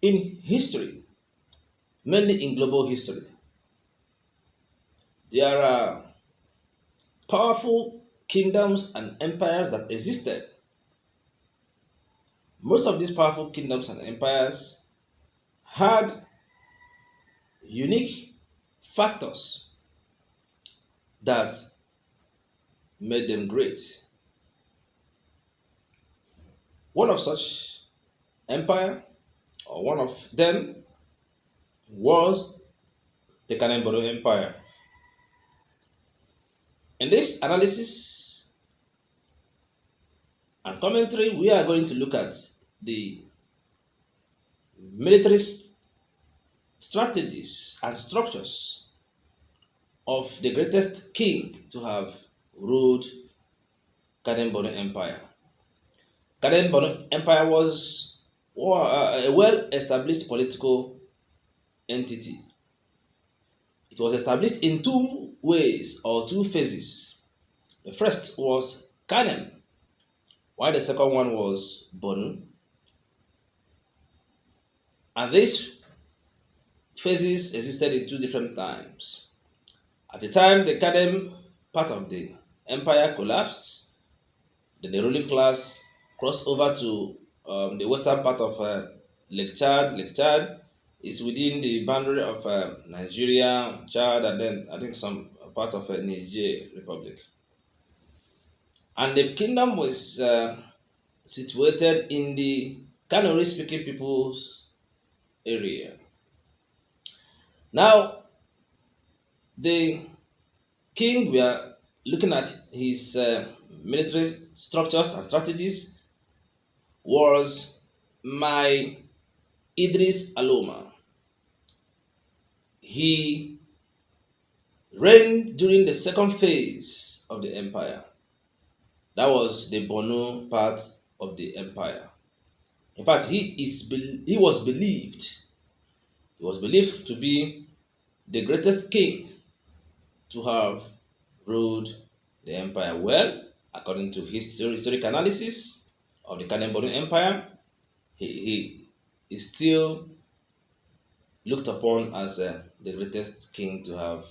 In history, mainly in global history, there are powerful kingdoms and empires that existed. Most of these powerful kingdoms and empires had unique factors that made them great. One of such empire, or one of them, was the Kanem-Borno Empire. In this analysis and commentary, we are going to look at the military strategies and structures of the greatest king to have ruled Kanem-Borno Empire. Kanem-Borno Empire was a well-established political entity. It was established in two ways or two phases. The first was Kanem, while the second one was Bonu. And these phases existed in two different times. At the time the Kanem part of the empire collapsed, then the ruling class crossed over to the western part of Lake Chad. Lake Chad is within the boundary of Nigeria, Chad, and then I think some parts of Niger Republic. And the kingdom was situated in the Kanuri speaking people's area. Now, the king, we are looking at his military structures and strategies, was Mai Idris Alooma. He reigned during the second phase of the empire. That was the Borno part of the empire. In fact, he was believed to be the greatest king to have ruled the empire well. According to historic analysis of the Kanem-Borno Empire, he is still looked upon as the greatest king to have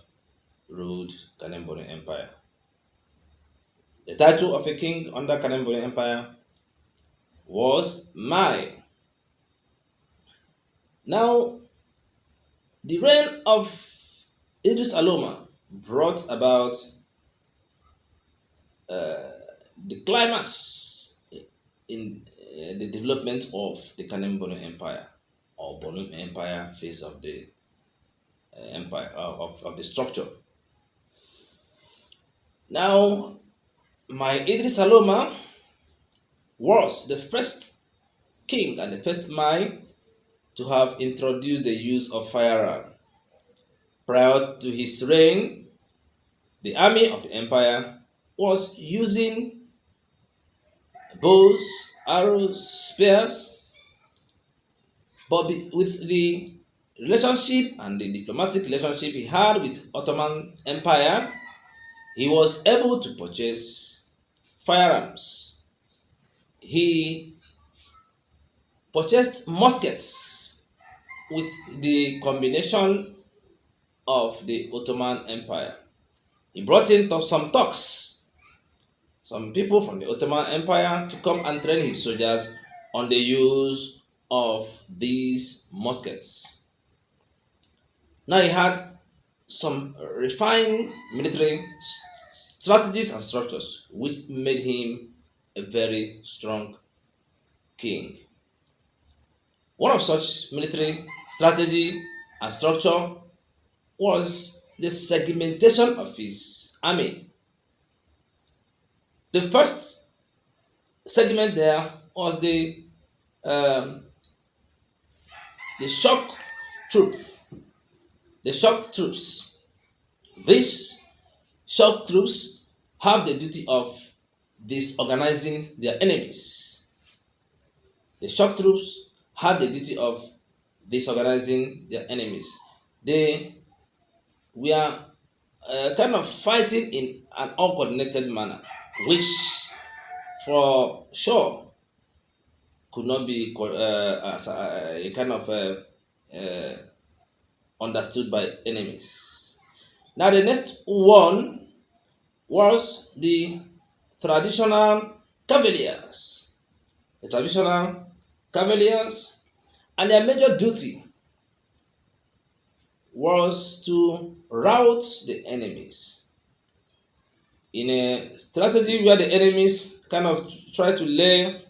ruled Kanem-Borno Empire. The title of a king under Kanem-Borno Empire was Mai. Now, the reign of Idris Alooma brought about the climax in the development of the Kanem-Borno Empire, or Borno Empire phase of the empire of the structure. Now, Mai Idris Alooma was the first king and the first Mai to have introduced the use of firearm. Prior to his reign, the army of the empire was using bows, arrows, spears, but with the relationship and the diplomatic relationship he had with Ottoman Empire, he was able to purchase firearms. He purchased muskets with the combination of the Ottoman Empire. He brought in some Turks, some people from the Ottoman Empire, to come and train his soldiers on the use of these muskets. Now he had some refined military strategies and structures which made him a very strong king. One of such military strategy and structure was the segmentation of his army. The first segment there was um, the shock troop, the shock troops. These shock troops have the duty of disorganizing their enemies. The shock troops had the duty of disorganizing their enemies. They were kind of fighting in an uncoordinated manner, which for sure could not be as a kind of uh, understood by enemies. Now, the next one was the traditional cavaliers. The traditional cavaliers, and their major duty was to rout the enemies in a strategy where the enemies kind of try to lay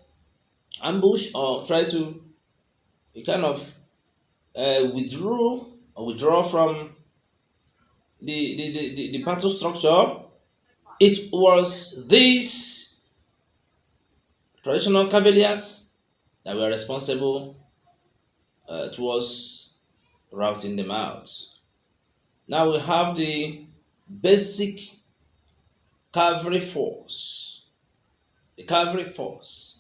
ambush or try to kind of withdraw from the battle structure. It was these traditional cavaliers that were responsible towards routing them out. Now we have the basic cavalry force. The cavalry force.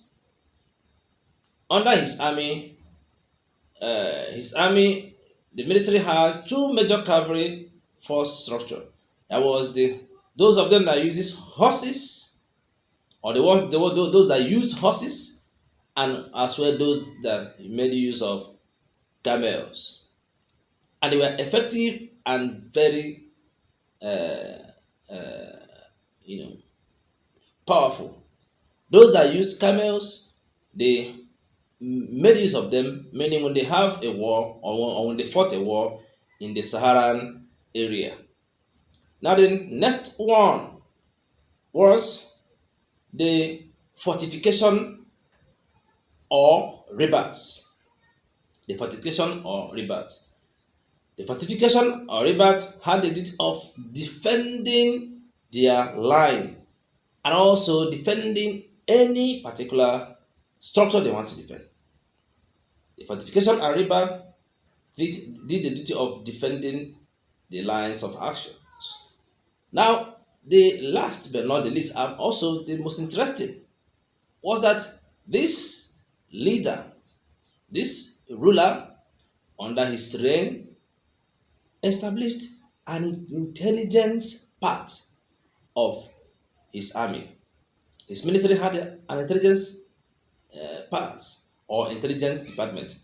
Under his army, the military had two major cavalry force structure. That was those of them that uses horses, or those that used horses, and as well those that made use of camels. And they were effective and very, you know, powerful. Those that use camels, they made use of them, meaning when they have a war or when they fought a war in the Saharan area. Now, the next one was the fortification or rebats. The fortification or rebats. The fortification or rebats had the duty of defending their line and also defending any particular structure they want to defend. The fortification and rebat did the duty of defending the lines of actions. Now, the last but not the least, and also the most interesting, was that this leader, this ruler, under his reign, established an intelligence part of his army. His military had an intelligence part or intelligence department.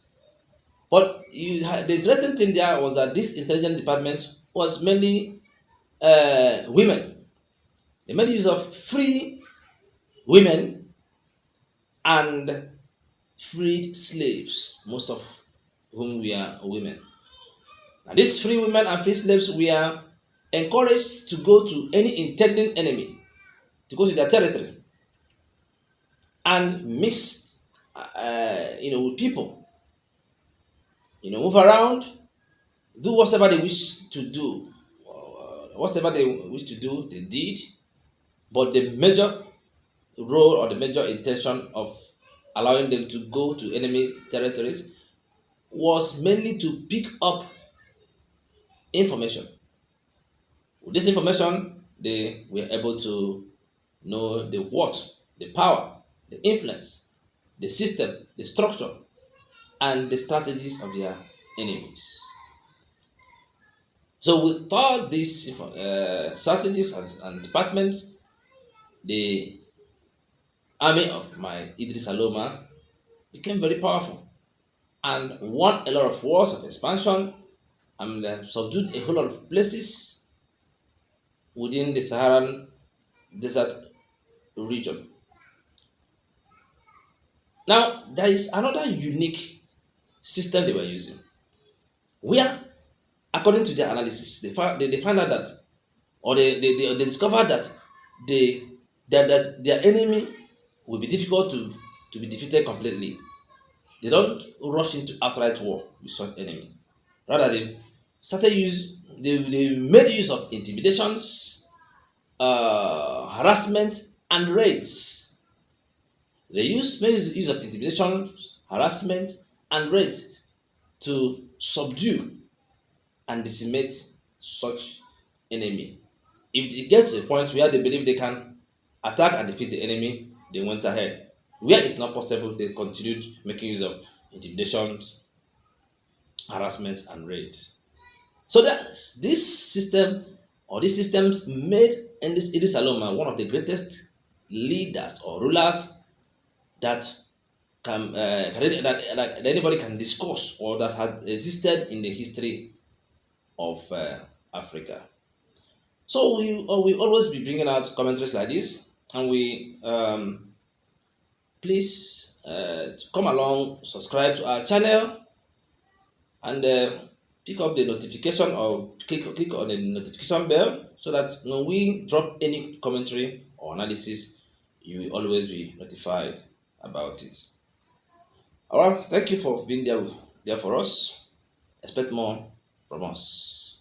But the interesting thing there was that this intelligence department was mainly women. They made use of free women and freed slaves, most of whom were women. And these free women and free slaves were encouraged to go to any intending enemy, to go to their territory and mix, with people. Move around, do whatever they wish to do. Whatever they wish to do, they did. But the major role or the major intention of allowing them to go to enemy territories was mainly to pick up information. With this information, they were able to know the what, the power, the influence, the system, the structure, and the strategies of their enemies. So with all these strategies and departments, the army of Mai Idris Alooma became very powerful and won a lot of wars of expansion and subdued a whole lot of places within the Saharan desert region. Now, there is another unique system they were using, where, according to their analysis, they find out that, or they discovered that that their enemy will be difficult to be defeated completely. They don't rush into outright war with such enemy. Rather, they made use of intimidations, harassment, and raids. They made use of intimidation, harassment, and raids to subdue and decimate such enemy. If it gets to a point where they believe they can attack and defeat the enemy, they went ahead. Where it's not possible, they continued making use of intimidations, harassments, and raids. So this system or these systems made Idris Alooma one of the greatest leaders or rulers that that anybody can discuss or that had existed in the history of Africa. So we always be bringing out commentaries like this, and we please come along, subscribe to our channel, and pick up the notification or click on the notification bell so that when we drop any commentary or analysis, you will always be notified about it. All right, thank you for being there for us. Expect more from us.